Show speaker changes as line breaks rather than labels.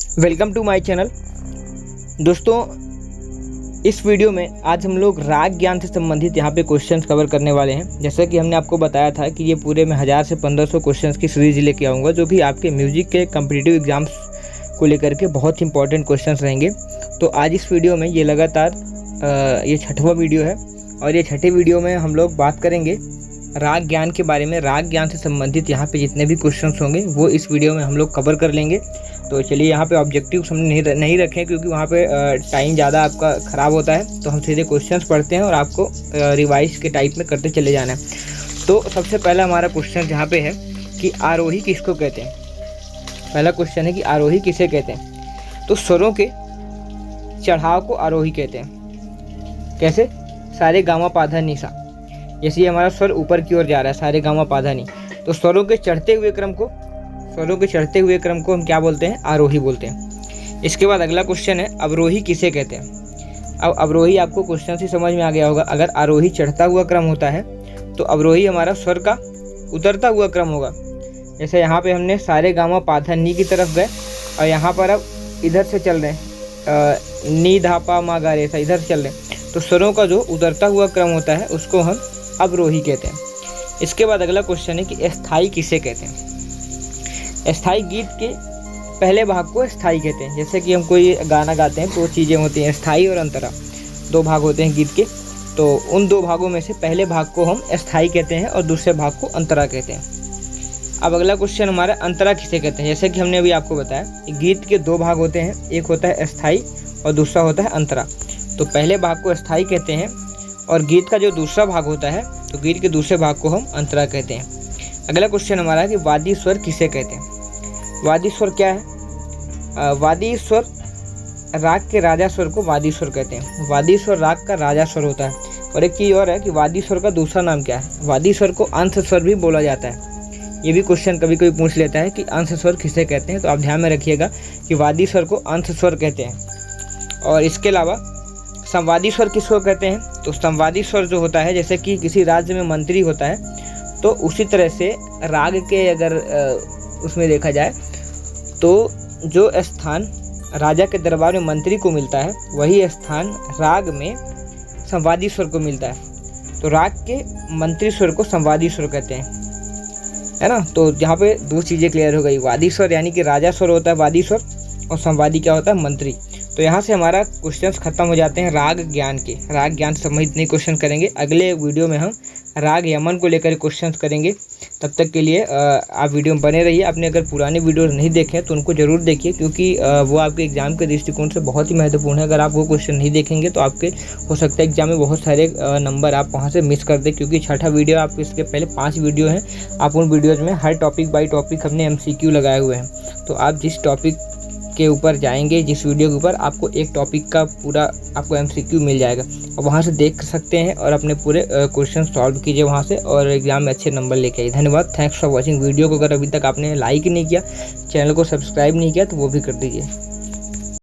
Welcome to my channel. दोस्तों, इस video में आज हम लोग राग ज्ञान से संबंधित यहाँ पे क्वेश्चंस कवर करने वाले हैं। जैसा कि हमने आपको बताया था कि ये पूरे में 1000 से 1500 क्वेश्चंस की सीरीज लेके आऊँगा, जो कि आपके म्यूजिक के कॉम्पिटिटिव एग्जाम्स को लेकर के बहुत इंपॉर्टेंट क्वेश्चंस रहेंगे। तो आज इस वीडियो में ये लगातार ये छठवां वीडियो है और ये छठे वीडियो में हम लोग बात करेंगे राग ज्ञान के बारे में। राग ज्ञान से संबंधित यहाँ पे जितने भी क्वेश्चंस होंगे वो इस वीडियो में हम लोग कवर कर लेंगे। तो चलिए, यहाँ पे ऑब्जेक्टिव्स हमने नहीं रखे क्योंकि वहाँ पे टाइम ज़्यादा आपका ख़राब होता है। तो हम सीधे क्वेश्चंस पढ़ते हैं और आपको रिवाइज के टाइप में करते चले जाना है। तो सबसे पहला हमारा क्वेश्चन यहाँ पे है कि आरोही किसको कहते हैं। पहला क्वेश्चन है कि आरोही किसे कहते हैं। तो स्वरों के चढ़ाव को आरोही कहते हैं। कैसे? सारे गामा पाधा निसा, जैसे हमारा स्वर ऊपर की ओर जा रहा है, सारे गामा पाधा नी, तो स्वरों के चढ़ते हुए क्रम को हम क्या बोलते हैं? आरोही बोलते हैं। इसके बाद अगला क्वेश्चन है अवरोही किसे कहते हैं। अब अवरोही आपको क्वेश्चन से समझ में आ गया होगा। अगर आरोही चढ़ता हुआ क्रम होता है तो अवरोही हमारा स्वर का उतरता हुआ क्रम होगा। जैसे यहाँ पे हमने सारे गामा पाधा नी की तरफ गए और यहाँ पर अब इधर से चल रहे हैं, नी धा पा मा गा रे सा, इधर चल रहे हैं। तो स्वरों का जो उतरता हुआ क्रम होता है उसको हम अवरोही कहते हैं। इसके बाद अगला क्वेश्चन है कि स्थाई किसे कहते हैं। स्थाई गीत के पहले भाग को स्थाई कहते हैं। जैसे कि हम कोई गाना गाते हैं तो चीज़ें होती हैं स्थाई और अंतरा, दो भाग होते हैं गीत के। तो उन दो भागों में से पहले भाग को हम स्थाई कहते हैं और दूसरे भाग को अंतरा कहते हैं। अब अगला क्वेश्चन हमारा अंतरा किसे कहते हैं। जैसे कि हमने अभी आपको बताया गीत के दो भाग होते हैं, एक होता है स्थाई और दूसरा होता है अंतरा। तो पहले भाग को स्थाई कहते हैं और गीत का जो दूसरा भाग होता है तो गीत के दूसरे भाग को हम अंतरा कहते हैं। अगला क्वेश्चन हमारा है कि वादी स्वर किसे कहते हैं। वादी स्वर क्या है? वादी स्वर राग के राजा स्वर को वादी स्वर कहते हैं। वादी स्वर राग का राजा स्वर होता है। और एक चीज़ और है कि वादी स्वर का दूसरा नाम क्या है। वादी स्वर को अंश स्वर भी बोला जाता है। ये भी क्वेश्चन कभी कोई पूछ लेता है कि अंश स्वर किसे कहते हैं। तो आप ध्यान में रखिएगा कि वादी स्वर को अंश स्वर कहते हैं। और इसके अलावा संवादी स्वर किसको कहते हैं। तो संवादी स्वर जो होता है, जैसे कि किसी राज्य में मंत्री होता है तो उसी तरह से राग के अगर उसमें देखा जाए तो जो स्थान राजा के दरबार में मंत्री को मिलता है वही स्थान राग में संवादी स्वर को मिलता है। तो राग के मंत्री स्वर को संवादी स्वर कहते हैं, है ना। तो यहाँ पे दो चीज़ें क्लियर हो गई। वादी स्वर यानी कि राजा स्वर होता है वादी स्वर, और संवादी क्या होता है? मंत्री। तो यहाँ से हमारा क्वेश्चंस खत्म हो जाते हैं राग ज्ञान के। राग ज्ञान से संबंधित नहीं क्वेश्चन करेंगे। अगले वीडियो में हम राग यमन को लेकर क्वेश्चंस करेंगे। तब तक के लिए आप वीडियो में बने रहिए। आपने अगर पुराने वीडियो नहीं देखे हैं तो उनको जरूर देखिए, क्योंकि वो आपके एग्जाम के दृष्टिकोण से बहुत ही महत्वपूर्ण है। अगर आप वो क्वेश्चन नहीं देखेंगे तो आपके हो सकता है एग्जाम में बहुत सारे नंबर आप वहाँ से मिस कर दें, क्योंकि छठा वीडियो आपके इसके पहले 5 वीडियो हैं। आप उन वीडियोज़ में हर टॉपिक बाई टॉपिक हमने MCQ लगाए हुए हैं। तो आप जिस टॉपिक के ऊपर जाएंगे, जिस वीडियो के ऊपर, आपको एक टॉपिक का पूरा आपको MCQ मिल जाएगा और वहाँ से देख सकते हैं और अपने पूरे क्वेश्चन सॉल्व कीजिए वहाँ से और एग्जाम में अच्छे नंबर लेके आइए। धन्यवाद। थैंक्स फॉर वॉचिंग वीडियो को। अगर अभी तक आपने लाइक नहीं किया, चैनल को सब्सक्राइब नहीं किया तो वो भी कर दीजिए।